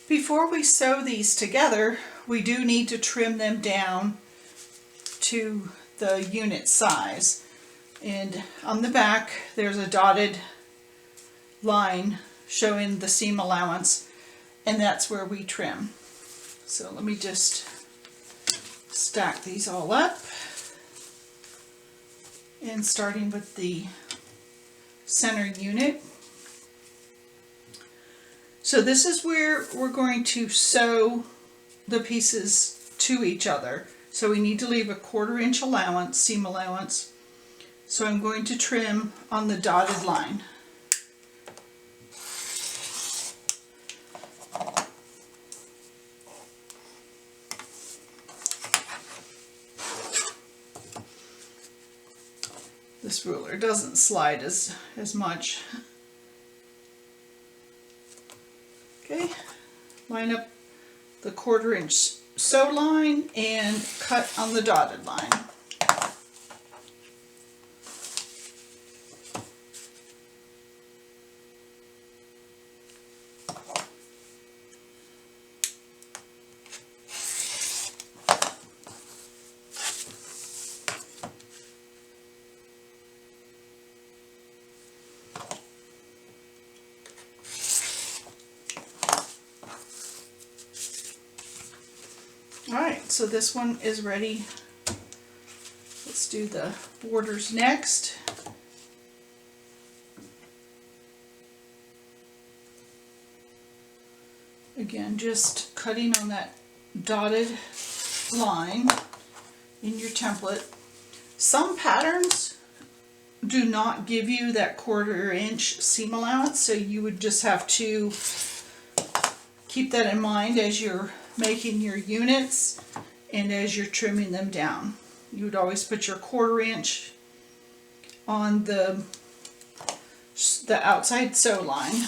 Before we sew these together, we do need to trim them down to the unit size. And on the back there's a dotted line showing the seam allowance, and that's where we trim. So let me just stack these all up, and starting with the center unit. So this is where we're going to sew the pieces to each other. So we need to leave a 1/4 inch allowance, seam allowance. So I'm going to trim on the dotted line. This ruler doesn't slide as much. Okay, line up the 1/4 inch sew line and cut on the dotted line. Alright, so this one is ready. Let's do the borders next. Again, just cutting on that dotted line in your template. Some patterns do not give you that 1/4 inch seam allowance, so you would just have to keep that in mind as you're making your units and as you're trimming them down. You would always put your 1/4 inch on the outside sew line.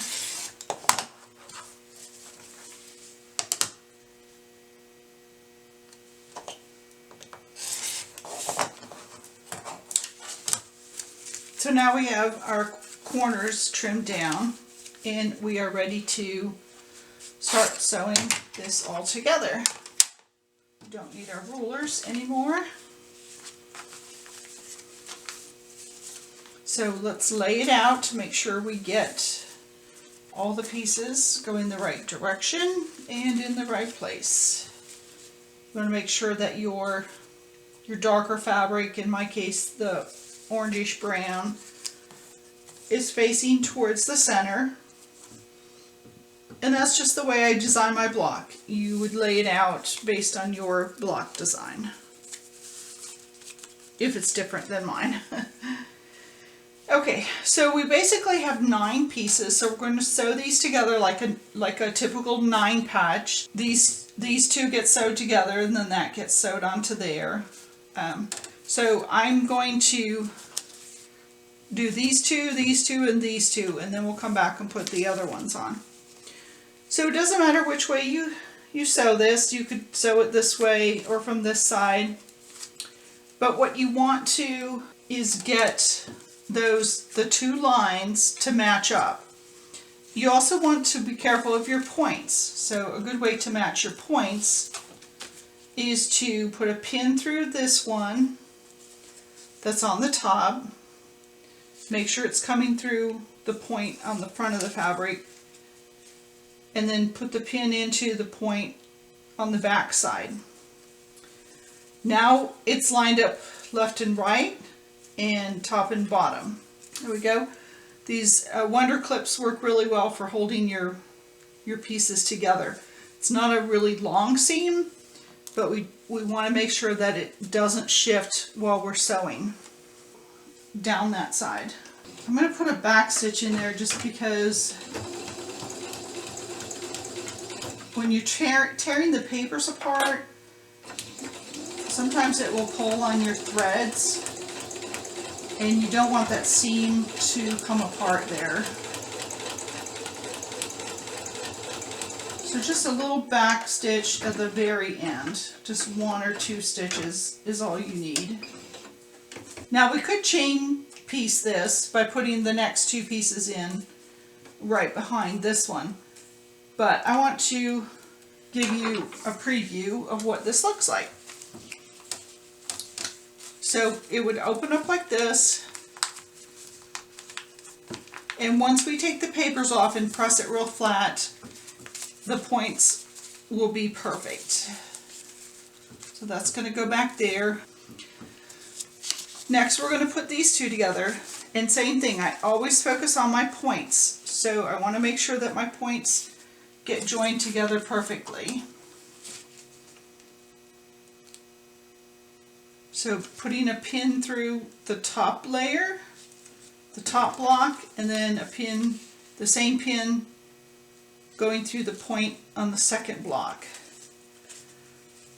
So now we have our corners trimmed down, and we are ready to start sewing this all together. We don't need our rulers anymore. So let's lay it out to make sure we get all the pieces going the right direction and in the right place. You want to make sure that your darker fabric, in my case the orangish brown, is facing towards the center. And that's just the way I design my block. You would lay it out based on your block design, if it's different than mine. Okay, so we basically have 9 pieces, so we're going to sew these together like a typical 9 patch. These two get sewed together, and then that gets sewed onto there. So I'm going to do these two, and these two, and then we'll come back and put the other ones on. So it doesn't matter which way you sew this. You could sew it this way or from this side. But what you want to is get the 2 lines to match up. You also want to be careful of your points. So a good way to match your points is to put a pin through this one that's on the top. Make sure it's coming through the point on the front of the fabric, and then put the pin into the point on the back side. Now it's lined up left and right and top and bottom. There we go. These Wonder Clips work really well for holding your pieces together. It's not a really long seam, but we want to make sure that it doesn't shift while we're sewing down that side. I'm going to put a back stitch in there just because when you're tearing the papers apart, sometimes it will pull on your threads, and you don't want that seam to come apart there. So just a little back stitch at the very end, just 1 or 2 stitches is all you need. Now we could chain piece this by putting the next 2 pieces in right behind this one. but I want to give you a preview of what this looks like. So it would open up like this, and once we take the papers off and press it real flat, the points will be perfect. So that's going to go back there. Next, we're going to put these two together, and same thing, I always focus on my points. So I want to make sure that my points get joined together perfectly. So putting a pin through the top layer, the top block, and then a pin, the same pin going through the point on the second block.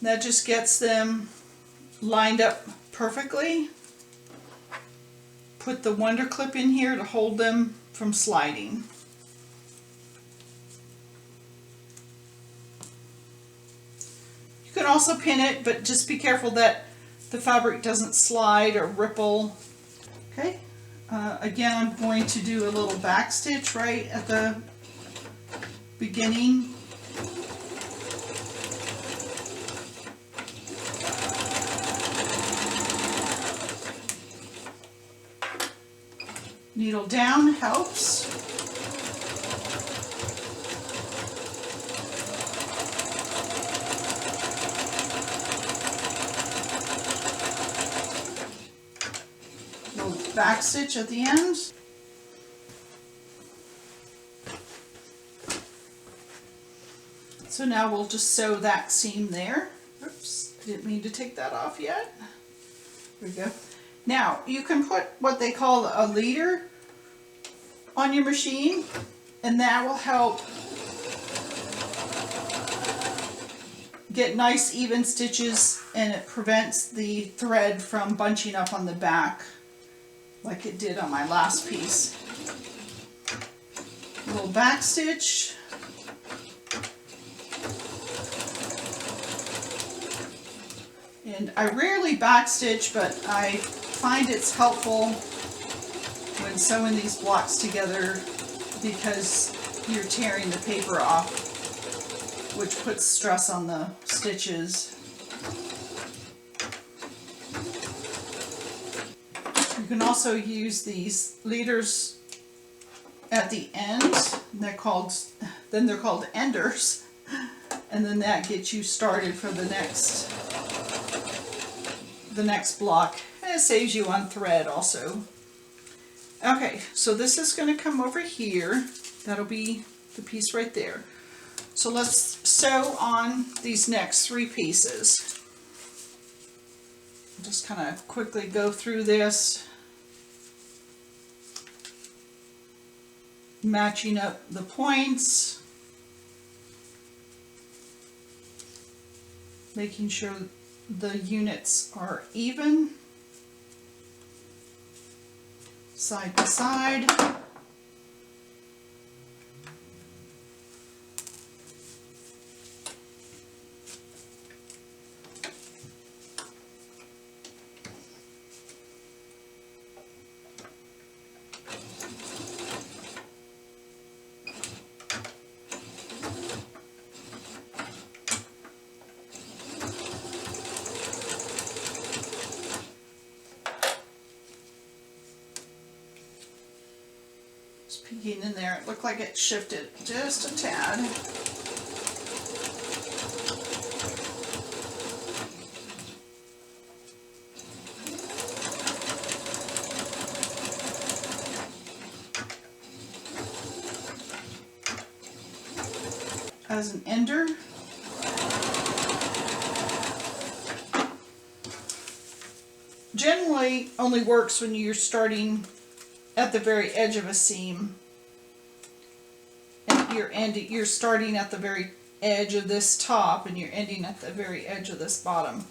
That just gets them lined up perfectly. Put the Wonder Clip in here to hold them from sliding. You can also pin it, but just be careful that the fabric doesn't slide or ripple. Okay, again, I'm going to do a little back stitch right at the beginning. Needle down helps. Little back stitch at the end. So now we'll just sew that seam there. Oops, I didn't mean to take that off yet. There we go. Now, you can put what they call a leader on your machine, and that will help get nice even stitches, and it prevents the thread from bunching up on the back like it did on my last piece. A little back stitch. And I rarely back stitch, but I find it's helpful when sewing these blocks together because you're tearing the paper off, which puts stress on the stitches. You can also use these leaders at the end. They're called enders, and then that gets you started for the next block, and it saves you on thread also. Okay, so this is going to come over here. That'll be the piece right there. So let's sew on these next three pieces. I'll just kind of quickly go through this, matching up the points, making sure the units are even, side to side. Peeking in there, it looked like it shifted just a tad. As an ender, generally only works when you're starting at the very edge of a seam, and you're starting at the very edge of this top and you're ending at the very edge of this bottom.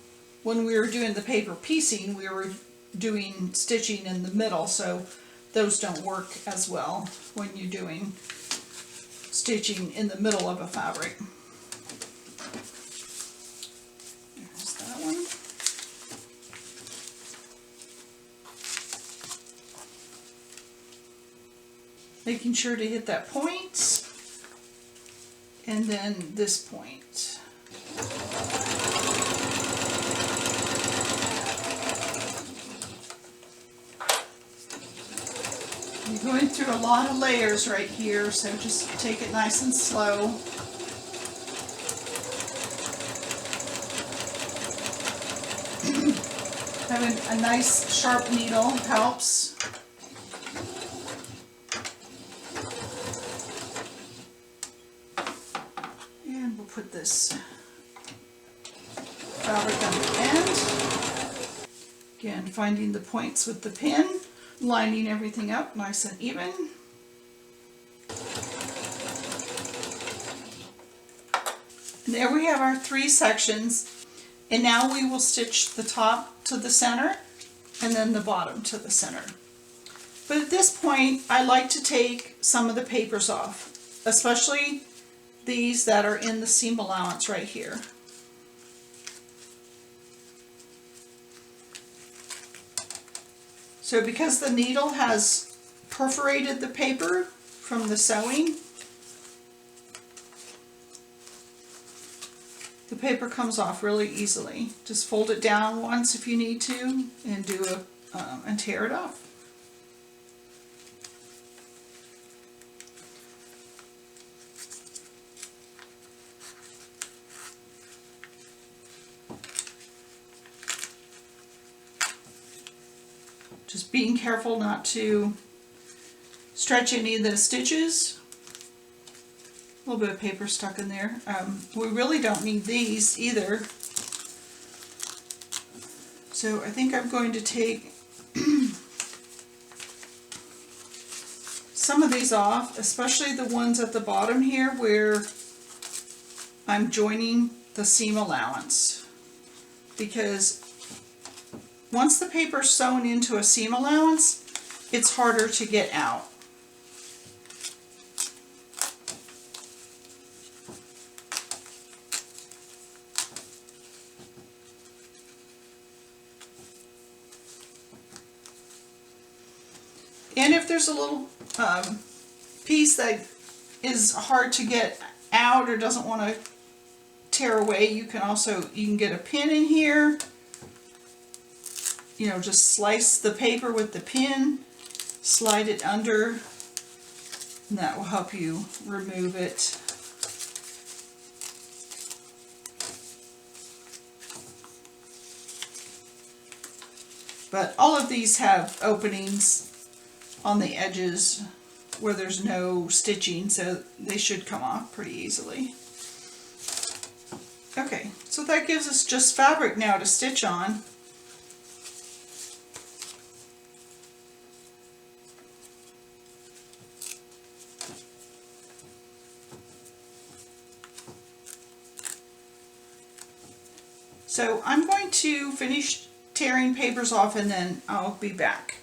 When we were doing the paper piecing, we were doing stitching in the middle, so those don't work as well when you're doing stitching in the middle of a fabric. There's that one. Making sure to hit that point, and then this point. You're going through a lot of layers right here, so just take it nice and slow. Having a nice sharp needle helps. And we'll put this fabric on the end. Again, finding the points with the pin, lining everything up nice and even. And there we have our 3 sections. And now we will stitch the top to the center and then the bottom to the center. But at this point, I like to take some of the papers off, especially these that are in the seam allowance right here. So because the needle has perforated the paper from the sewing, the paper comes off really easily. Just fold it down once if you need to and and tear it off. Just being careful not to stretch any of the stitches. A little bit of paper stuck in there. We really don't need these either. So I think I'm going to take some of these off, especially the ones at the bottom here where I'm joining the seam allowance. Because once the paper's sewn into a seam allowance, it's harder to get out. And if there's a little piece that is hard to get out or doesn't want to tear away, you can get a pin in here. You know, just slice the paper with the pin, slide it under, and that will help you remove it. But all of these have openings on the edges where there's no stitching, so they should come off pretty easily. Okay, so that gives us just fabric now to stitch on. So I'm going to finish tearing papers off and then I'll be back.